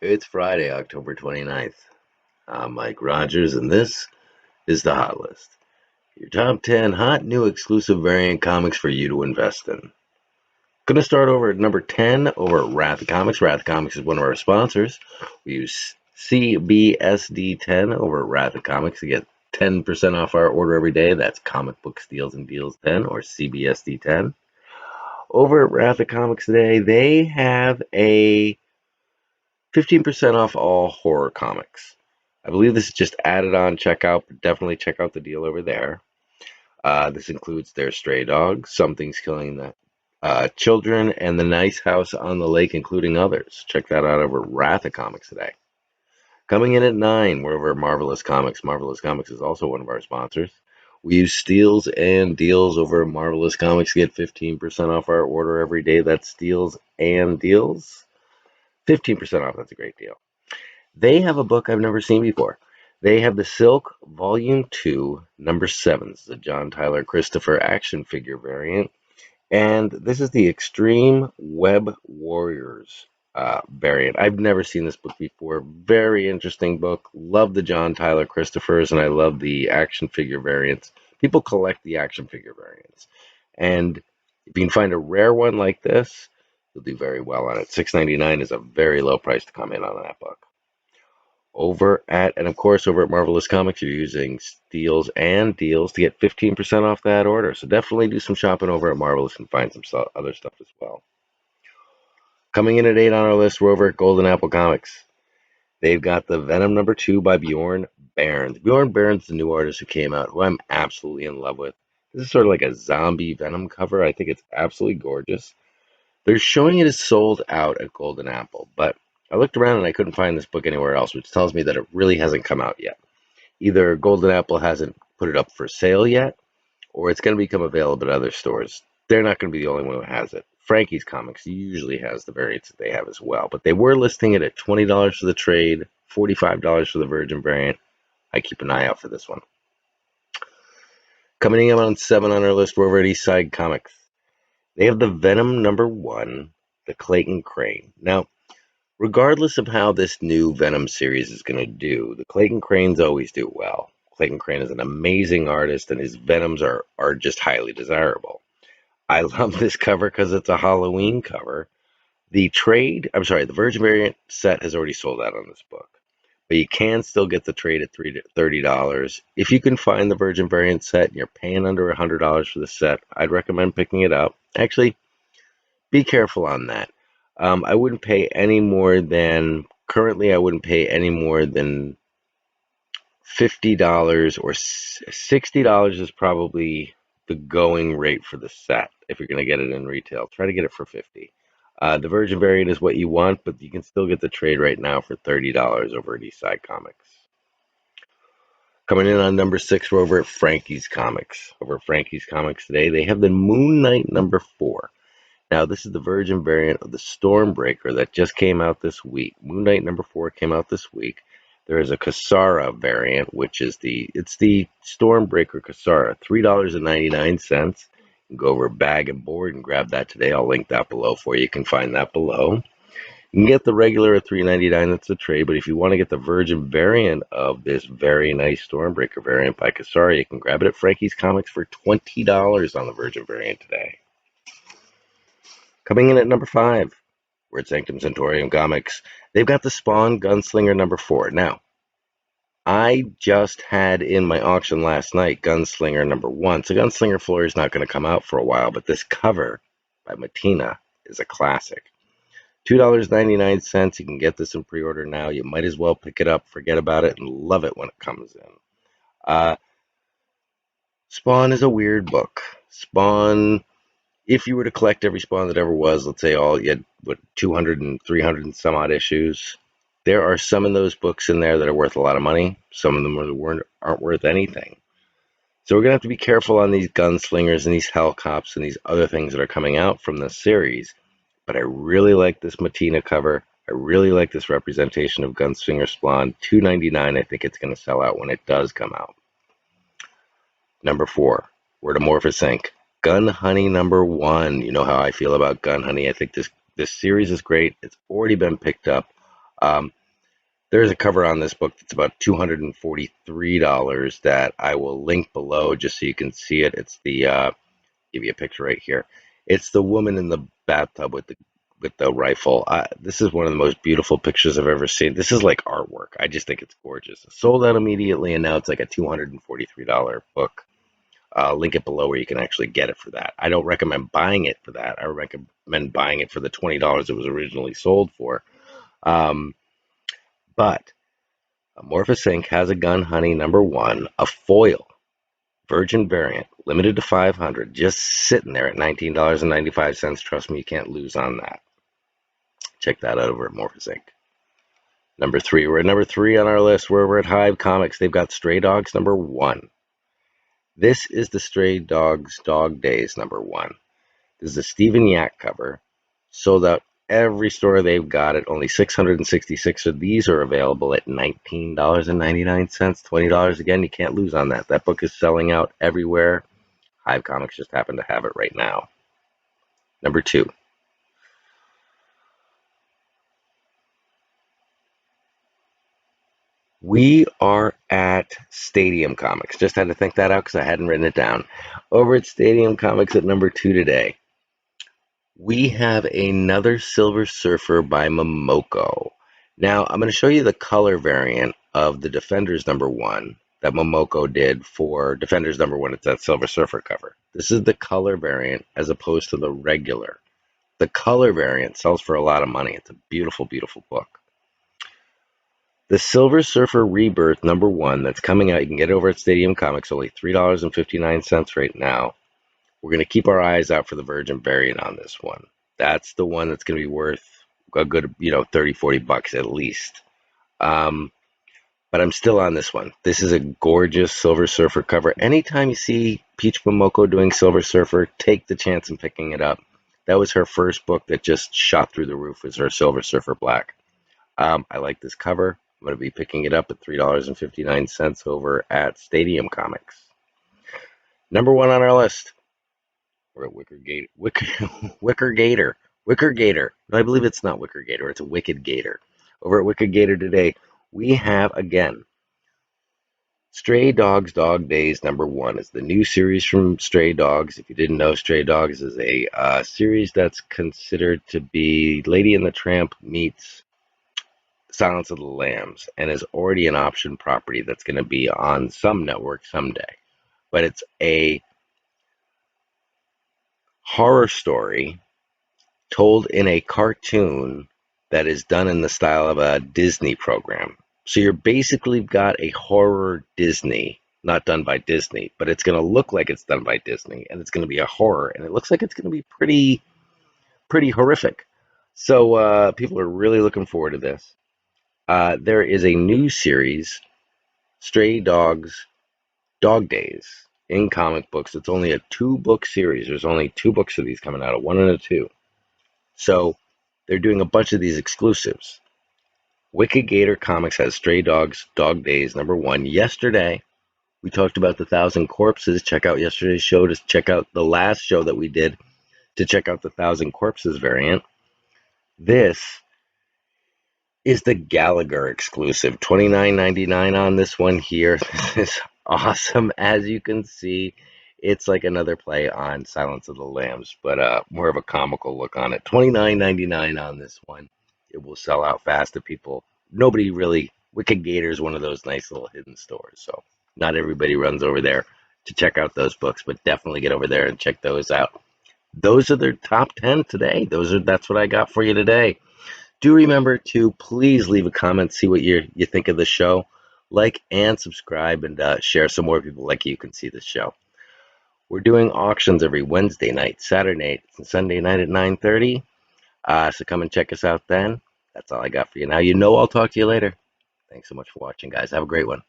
It's Friday, October 29th. I'm Mike Rogers, and this is the Hot List. Your top 10 hot new exclusive variant comics for you to invest in. Gonna start over at number 10 over at Wrath Comics. Wrath Comics is one of our sponsors. We use CBS&D 10 over at Wrath Comics to get 10% off our order every day. That's Comic Book Steals and Deals 10 or CBSD 10. Over at Wrath Comics today, they have a 15% off all horror comics. I believe this is just added on checkout, but definitely check out the deal over there. This includes their Stray Dogs, Something's Killing the Children, and The Nice House on the Lake, including others. Check that out over Wrath of Comics today. Coming in at 9, we're over at Marvelous Comics. Marvelous Comics is also one of our sponsors. We use Steals and Deals over at Marvelous Comics to get 15% off our order every day. That's Steals and Deals. 15% off, that's a great deal. They have a book I've never seen before. They have the Silk Volume 2, Number 7. This is a John Tyler Christopher action figure variant. And this is the Extreme Web Warriors variant. I've never seen this book before. Very interesting book. Love the John Tyler Christophers, and I love the action figure variants. People collect the action figure variants. And if you can find a rare one like this, you'll do very well on it. $6.99 is a very low price to come in on that book. And of course, over at Marvelous Comics, you're using Steals and Deals to get 15% off that order. So definitely do some shopping over at Marvelous and find some other stuff as well. Coming in at 8 on our list, we're over at Golden Apple Comics. They've got the Venom number 2 by Bjorn Barnes. Bjorn Barnes is the new artist who came out, who I'm absolutely in love with. This is sort of like a zombie Venom cover. I think it's absolutely gorgeous. They're showing it as sold out at Golden Apple, but I looked around and I couldn't find this book anywhere else, which tells me that it really hasn't come out yet. Either Golden Apple hasn't put it up for sale yet, or it's going to become available at other stores. They're not going to be the only one who has it. Frankie's Comics usually has the variants that they have as well, but they were listing it at $20 for the trade, $45 for the Virgin variant. I keep an eye out for this one. Coming in on 7 on our list, we're over at Eastside Comics. They have the Venom number 1, the Clayton Crane. Now, regardless of how this new Venom series is going to do, the Clayton Cranes always do well. Clayton Crane is an amazing artist, and his Venoms are just highly desirable. I love this cover because it's a Halloween cover. The Virgin variant set has already sold out on this book, but you can still get the trade at $30. If you can find the Virgin variant set and you're paying under $100 for the set, I'd recommend picking it up. Actually, be careful on that. I wouldn't pay any more than currently. I wouldn't pay any more than $50 or $60 is probably the going rate for the set. If you're going to get it in retail, try to get it for $50. The Virgin variant is what you want, but you can still get the trade right now for $30 over at Eastside Comics. Coming in on number 6, we're over at Frankie's Comics. Over at Frankie's Comics today, they have the Moon Knight number 4. Now, this is the Virgin variant of the Stormbreaker that just came out this week. Moon Knight number 4 came out this week. There is a Kasara variant, which is the Stormbreaker Kasara, $3.99. You can go over Bag and Board and grab that today. I'll link that below for you. You can find that below. You can get the regular at $3.99. That's the trade. But if you want to get the Virgin variant of this very nice Stormbreaker variant by Kasara, you can grab it at Frankie's Comics for $20 on the Virgin variant today. Coming in at number 5, we're at Sanctum Sanctorium Comics. They've got the Spawn Gunslinger number 4. Now, I just had in my auction last night Gunslinger number 1. So Gunslinger Floor is not going to come out for a while, but this cover by Matina is a classic. $2.99. You can get this in pre-order now. You might as well pick it up, forget about it, and love it when it comes in. Spawn is a weird book. Spawn, if you were to collect every Spawn that ever was, let's say you had 200 and 300 and some odd issues, there are some of those books in there that are worth a lot of money. Some of them aren't worth anything. So we're going to have to be careful on these Gunslingers and these Hellcops and these other things that are coming out from this series. But I really like this Matina cover. I really like this representation of Gunslinger Spawn. $2.99. I think it's going to sell out when it does come out. Number 4, Wordamorphous Inc. Gun Honey number 1. You know how I feel about Gun Honey. I think this series is great. It's already been picked up There's a cover on this book that's about $243 that I will link below just so you can see it. It's the give you a picture right here. It's the woman in the bathtub with the rifle. This is one of the most beautiful pictures I've ever seen. This is like artwork. I just think it's gorgeous. It sold out immediately, and now it's like a $243 book. Link it below where you can actually get it for that. I don't recommend buying it for that. I recommend buying it for the $20 it was originally sold for. Um, but Amorphous Inc. has a gun, honey, #1, a foil Virgin variant, limited to 500, just sitting there at $19.95. Trust me, you can't lose on that. Check that out over at Morphous Inc. #3, we're at #3 on our list. We're at Hive Comics. They've got Stray Dogs #1. This is the Stray Dogs Dog Days #1. This is a Stephen Yak cover. Sold out every store they've got it. Only 666 of these are available at $19.99. $20 again. You can't lose on that. That book is selling out everywhere. Hive Comics just happen to have it right now. #2. We are at Stadium Comics. Just had to think that out because I hadn't written it down. Over at Stadium Comics at #2 today, we have another Silver Surfer by Momoko. Now, I'm going to show you the color variant of the Defenders #1 that Momoko did for Defenders #1. It's that Silver Surfer cover. This is the color variant as opposed to the regular. The color variant sells for a lot of money. It's a beautiful, beautiful book. The Silver Surfer Rebirth #1 that's coming out, you can get it over at Stadium Comics, only $3.59 right now. We're going to keep our eyes out for the Virgin variant on this one. That's the one that's going to be worth a good, 30, $40 at least. But I'm still on this one. This is a gorgeous Silver Surfer cover. Anytime you see Peach Momoko doing Silver Surfer, take the chance in picking it up. That was her first book that just shot through the roof, was her Silver Surfer Black. I like this cover. I'm going to be picking it up at $3.59 over at Stadium Comics. #1 on our list. We're at Wicker Gator. No, I believe it's not Wicker Gator. It's a Wicked Gator. Over at Wicked Gator today, we have, again, Stray Dogs Dog Days #1. It's the new series from Stray Dogs. If you didn't know, Stray Dogs is a series that's considered to be Lady and the Tramp meets Silence of the Lambs, and is already an option property that's going to be on some network someday. But it's a horror story told in a cartoon that is done in the style of a Disney program. So you're basically got a horror Disney, not done by Disney, but it's going to look like it's done by Disney, and it's going to be a horror, and it looks like it's going to be pretty horrific. So people are really looking forward to this. There is a new series, Stray Dogs Dog Days, in comic books. It's only a 2-book series. There's only 2 books of these coming out, a 1 and a 2. So they're doing a bunch of these exclusives. Wicked Gator Comics has Stray Dogs Dog Days #1. Yesterday, we talked about the 1,000 Corpses. Check out yesterday's show to check out the last show that we did to check out the 1,000 Corpses variant. This is the Gallagher exclusive. $29.99 on this one here. This is awesome. As you can see, it's like another play on Silence of the Lambs, but more of a comical look on it. $29.99 on this one. It will sell out fast to people. Nobody really. Wicked Gator is one of those nice little hidden stores, so not everybody runs over there to check out those books, but definitely get over there and check those out. Those are their top 10 today. That's what I got for you today. Do remember to please leave a comment, see what you think of the show. Like and subscribe, and share so more people like you can see the show. We're doing auctions every Wednesday night, Saturday night, and Sunday night at 9:30. So come and check us out then. That's all I got for you now. I'll talk to you later. Thanks so much for watching, guys. Have a great one.